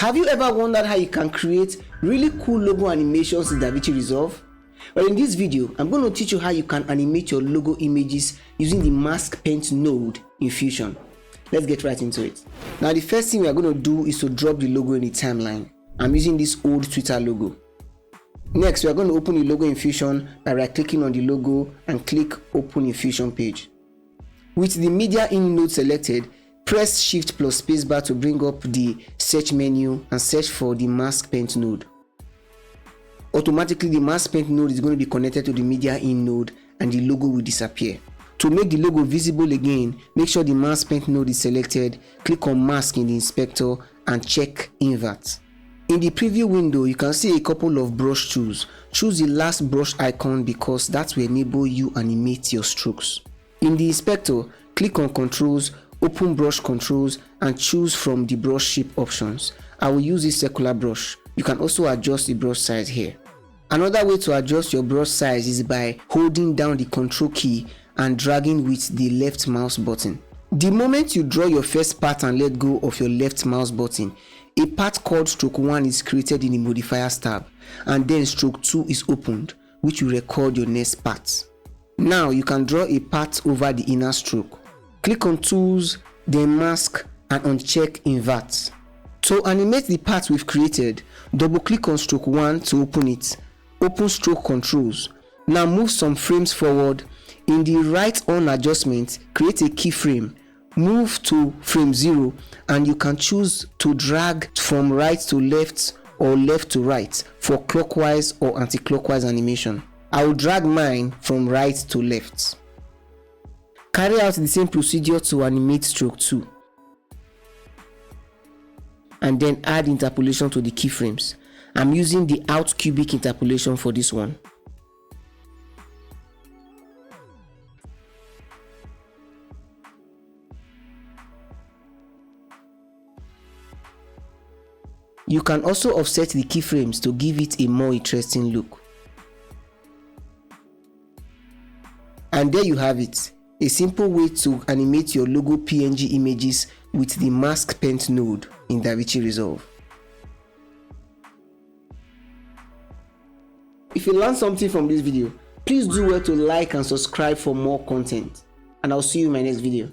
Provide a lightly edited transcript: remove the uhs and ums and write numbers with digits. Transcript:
Have you ever wondered how you can create really cool logo animations in DaVinci Resolve? Well, in this video, I'm going to teach you how you can animate your logo images using the Mask Paint node in Fusion. Let's get right into it. Now, the first thing we are going to do is to drop the logo in the timeline. I'm using this old Twitter logo. Next, we are going to open the logo in Fusion by right-clicking on the logo and click Open in Fusion page. With the Media In node selected, press Shift plus Spacebar to bring up the search menu and search for the Mask Paint node. Automatically, the Mask Paint node is going to be connected to the Media In node and the logo will disappear. To make the logo visible again, make sure the Mask Paint node is selected, click on Mask in the inspector and check Invert. In the preview window, you can see a couple of brush tools. Choose the last brush icon because that will enable you animate your strokes. In the inspector, click on Controls, open Brush Controls and choose from the brush shape options. I will use this circular brush. You can also adjust the brush size here. Another way to adjust your brush size is by holding down the Control key and dragging with the left mouse button. The moment you draw your first part and let go of your left mouse button, a part called stroke 1 is created in the modifiers tab, and then stroke 2 is opened, which will record your next part. Now you can draw a part over the inner stroke. Click on Tools, then Mask and uncheck Invert. To animate the part we've created, double click on stroke 1 to open it. Open stroke controls. Now move some frames forward. In the right on adjustment, create a keyframe. Move to frame 0 and you can choose to drag from right to left or left to right for clockwise or anti-clockwise animation. I will drag mine from right to left. Carry out the same procedure to animate stroke 2 and then add interpolation to the keyframes. I'm using the out cubic interpolation for this one. You can also offset the keyframes to give it a more interesting look. And there you have it, a simple way to animate your logo PNG images with the Mask Paint node in DaVinci Resolve. If you learned something from this video, please do well to like and subscribe for more content. And I'll see you in my next video.